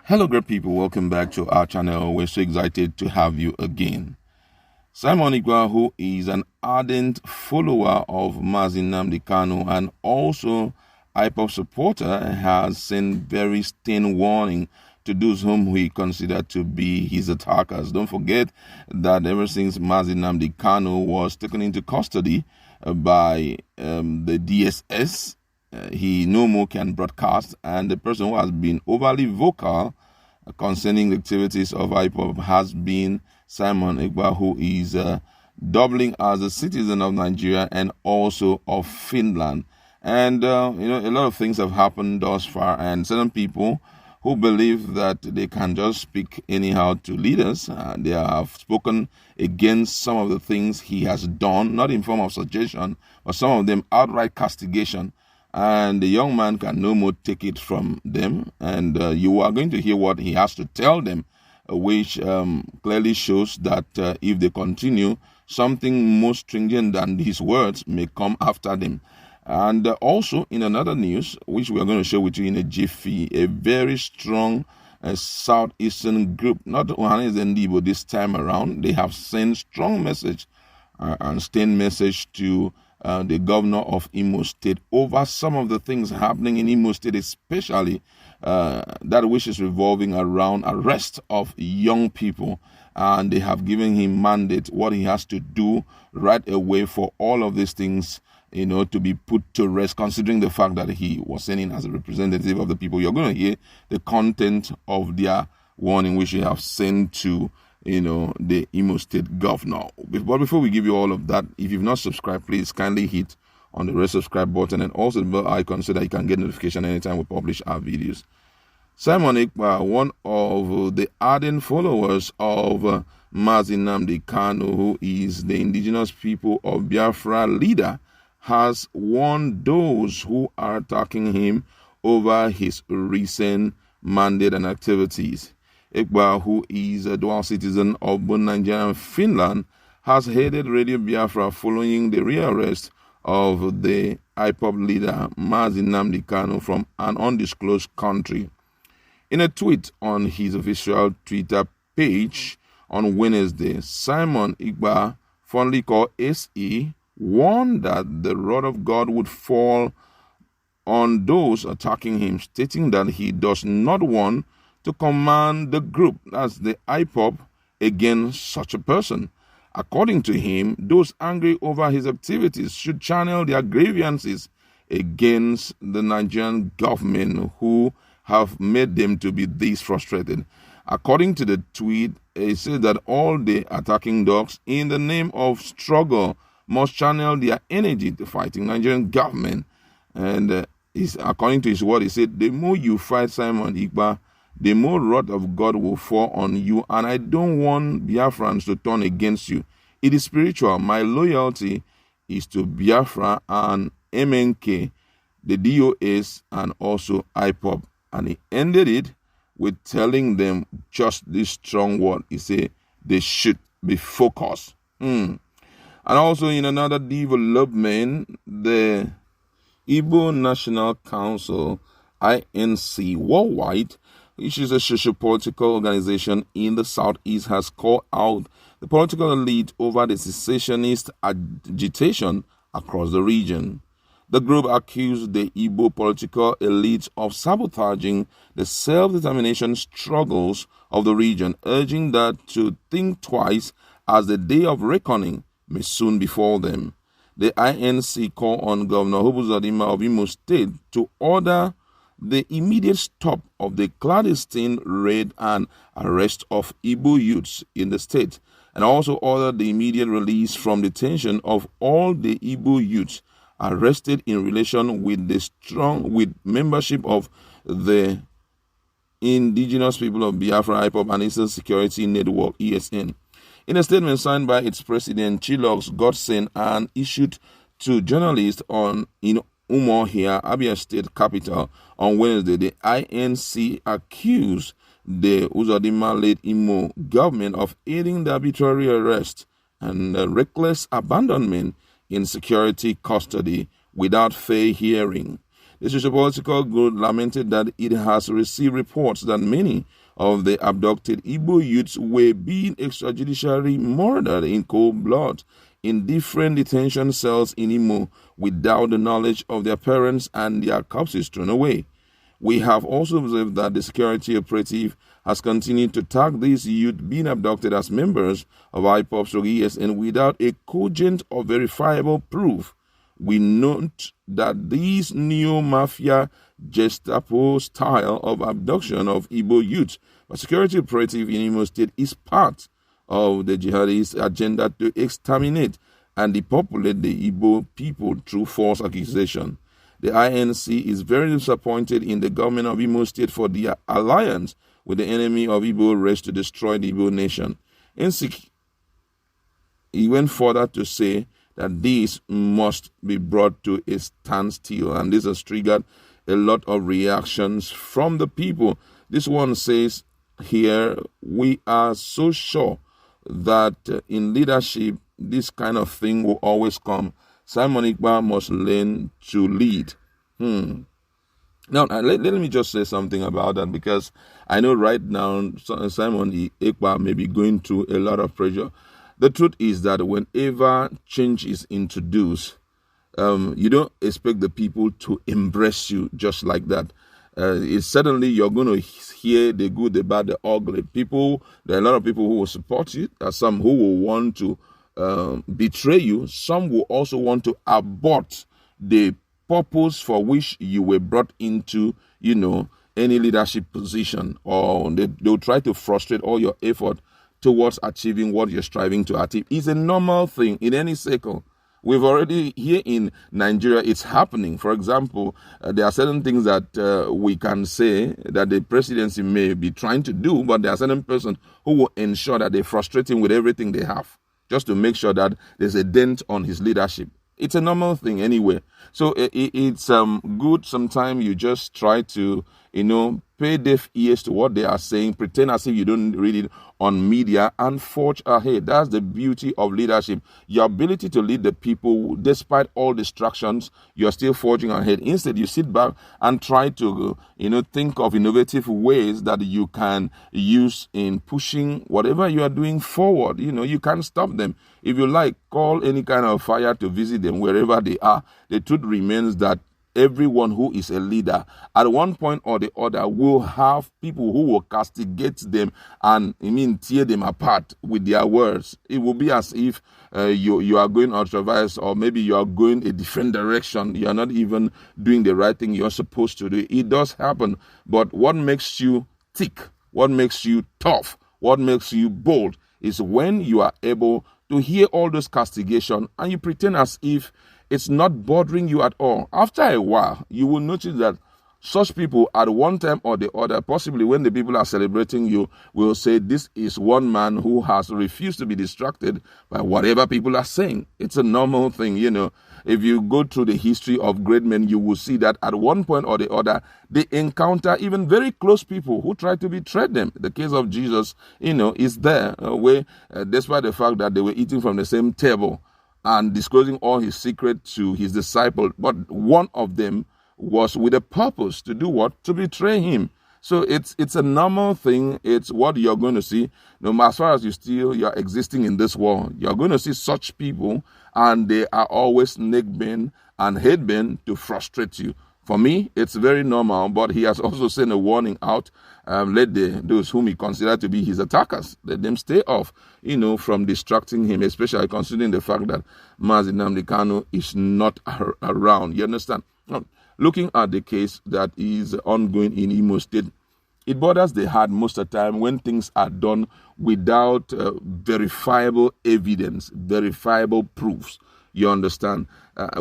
Hello, great people. Welcome back to our channel. We're so excited to have you again. Simon Ekpa, who is an ardent follower of Mazi Nnamdi Kanu and also IPOB supporter, has sent very stern warning to those whom he considered to be his attackers. Don't forget that ever since Mazi Nnamdi Kanu was taken into custody by the DSS, he no more can broadcast, and the person who has been overly vocal concerning the activities of IPOB has been Simon Ekpa, who is doubling as a citizen of Nigeria and also of Finland. And a lot of things have happened thus far, and certain people who believe that they can just speak anyhow to leaders, they have spoken against some of the things he has done, not in form of suggestion, but some of them outright castigation. And the young man can no more take it from them. And you are going to hear what he has to tell them, which clearly shows that if they continue, something more stringent than his words may come after them. And also, in another news, which we are going to share with you in a jiffy, a very strong southeastern group, not Ohanes and Igbo this time around, they have sent strong message and stern message to the governor of Imo State over some of the things happening in Imo State, especially that which is revolving around arrest of young people. And they have given him mandate what he has to do right away for all of these things, to be put to rest, considering the fact that he was sent in as a representative of the people. You're going to hear the content of their warning, which they have sent to the Imo State governor. But before we give you all of that, if you've not subscribed, please kindly hit on the red subscribe button and also the bell icon so that you can get notification anytime we publish our videos. Simon Ekpa, one of the ardent followers of Mazi Nnamdi Kanu, who is the indigenous people of Biafra leader, has warned those who are attacking him over his recent mandate and activities. Ekpa, who is a dual citizen of both Nigeria and Finland, has headed Radio Biafra following the rearrest of the IPOB leader Mazi Nnamdi Kanu from an undisclosed country. In a tweet on his official Twitter page on Wednesday, Simon Ekpa, fondly called SE, warned that the wrath of God would fall on those attacking him, stating that he does not want to command the group, that's the IPOB, against such a person. According to him, those angry over his activities should channel their grievances against the Nigerian government, who have made them to be this frustrated. According to the tweet, it says that all the attacking dogs, in the name of struggle, must channel their energy to fighting Nigerian government. And according to his word, he said, the more you fight Simon Ekpa, the more wrath of God will fall on you, and I don't want Biafrans to turn against you. It is spiritual. My loyalty is to Biafra and MNK, the DOS, and also IPOB. And he ended it with telling them just this strong word. He said they should be focused. And also in another development, the Igbo National Council, INC worldwide, which is a socio-political organization in the Southeast, has called out the political elite over the secessionist agitation across the region. The group accused the Igbo political elite of sabotaging the self-determination struggles of the region, urging that to think twice as the day of reckoning may soon befall them. The INC called on Governor Uzodinma of Imo State to order the immediate stop of the clandestine raid and arrest of Igbo youths in the state, and also ordered the immediate release from detention of all the Igbo youths arrested in relation with with membership of the indigenous people of Biafra, IPOB, and Eastern Security Network, ESN. In a statement signed by its president, Chilox Godson, and issued to journalists in Umuahia, Abia State capital, on Wednesday, the INC accused the Uzodinma-led Imo government of aiding the arbitrary arrest and reckless abandonment in security custody without fair hearing. The geopolitical group lamented that it has received reports that many of the abducted Igbo youths were being extrajudicially murdered in cold blood in different detention cells in Imo without the knowledge of their parents and their corpses thrown away. We have also observed that the security operative has continued to tag these youth being abducted as members of IPOB's and without a cogent or verifiable proof. We note that this neo-mafia Gestapo style of abduction of Igbo youth by security operative in Imo State is part of the jihadist agenda to exterminate and depopulate the Igbo people through false accusation. The INC is very disappointed in the government of Imo State for their alliance with the enemy of Igbo race to destroy the Igbo nation. He went further to say that this must be brought to a standstill, and this has triggered a lot of reactions from the people. This one says here, we are so sure that in leadership, this kind of thing will always come. Simon Ekpa must learn to lead. Now, let me just say something about that, because I know right now Simon Ekpa may be going through a lot of pressure. The truth is that whenever change is introduced, you don't expect the people to embrace you just like that. It's suddenly you're going to hear the good, the bad, the ugly. There are a lot of people who will support you. There are some who will want to betray you. Some will also want to abort the purpose for which you were brought into, any leadership position, or they'll try to frustrate all your effort towards achieving what you're striving to achieve. It's a normal thing in any circle. We've already, here in Nigeria, it's happening. For example, there are certain things that we can say that the presidency may be trying to do, but there are certain persons who will ensure that they frustrate him with everything they have, just to make sure that there's a dent on his leadership. It's a normal thing anyway. So it's good sometimes you just try to, pay deaf ears to what they are saying, pretend as if you don't read it on media, and forge ahead. That's the beauty of leadership. Your ability to lead the people, despite all distractions, you're still forging ahead. Instead, you sit back and try to, think of innovative ways that you can use in pushing whatever you are doing forward. You can't stop them. If you like, call any kind of fire to visit them wherever they are. The truth remains that everyone who is a leader, at one point or the other, will have people who will castigate them and, tear them apart with their words. It will be as if you are going ultraviolence, or maybe you are going a different direction. You are not even doing the right thing you're supposed to do. It does happen. But what makes you thick, what makes you tough, what makes you bold is when you are able to hear all those castigation and you pretend as if it's not bothering you at all. After a while, you will notice that such people at one time or the other, possibly when the people are celebrating you, will say this is one man who has refused to be distracted by whatever people are saying. It's a normal thing, If you go through the history of great men, you will see that at one point or the other, they encounter even very close people who try to betray them. The case of Jesus, is there, where despite the fact that they were eating from the same table and disclosing all his secrets to his disciples, but one of them was with a purpose to do what? To betray him. So it's a normal thing. It's what you're going to see. No matter as far as you're existing in this world, you're going to see such people, and they are always neck-bend and head-bend to frustrate you. For me, it's very normal, but he has also sent a warning out. Let those whom he considers to be his attackers, let them stay off, from distracting him, especially considering the fact that Mazi Nnamdi Kanu is not around. You understand? Now, looking at the case that is ongoing in Imo State, it bothers the heart most of the time when things are done without verifiable evidence, verifiable proofs. You understand?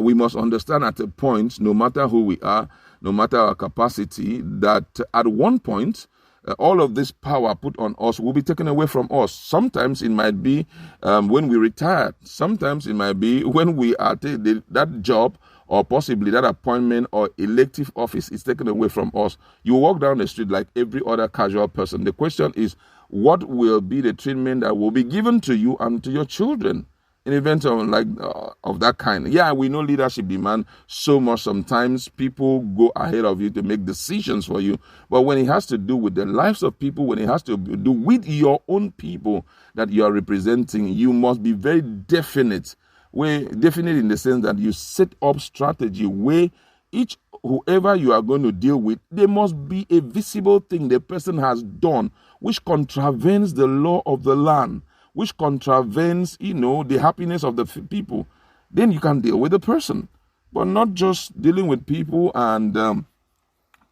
We must understand at a point, no matter who we are, no matter our capacity, that at one point, all of this power put on us will be taken away from us. Sometimes it might be when we retire. Sometimes it might be when we are that job, or possibly that appointment or elective office is taken away from us. You walk down the street like every other casual person. The question is, what will be the treatment that will be given to you and to your children? in events of of that kind. Yeah, we know leadership demand so much. Sometimes people go ahead of you to make decisions for you. But when it has to do with the lives of people, when it has to do with your own people that you are representing, you must be very definite. Definite in the sense that you set up strategy where whoever you are going to deal with, there must be a visible thing the person has done which contravenes the law of the land, which contravenes, the happiness of the people. Then you can deal with the person, but not just dealing with people and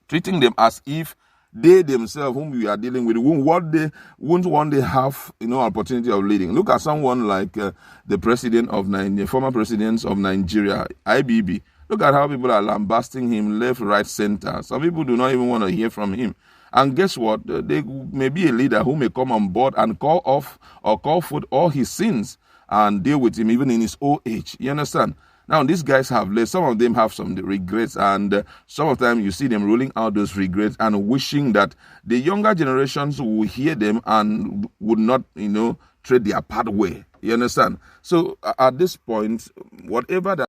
treating them as if they themselves, whom we are dealing with, won't one day have opportunity of leading. Look at someone like the president of Nigeria, former president of Nigeria, IBB. Look at how people are lambasting him left, right, center. Some people do not even want to hear from him. And guess what? They may be a leader who may come on board and call off or call forth all his sins and deal with him even in his old age. You understand? Now, these guys have left. Some of them have some regrets, and some of them you see them rolling out those regrets and wishing that the younger generations will hear them and would not, tread their pathway. You understand? So at this point, whatever that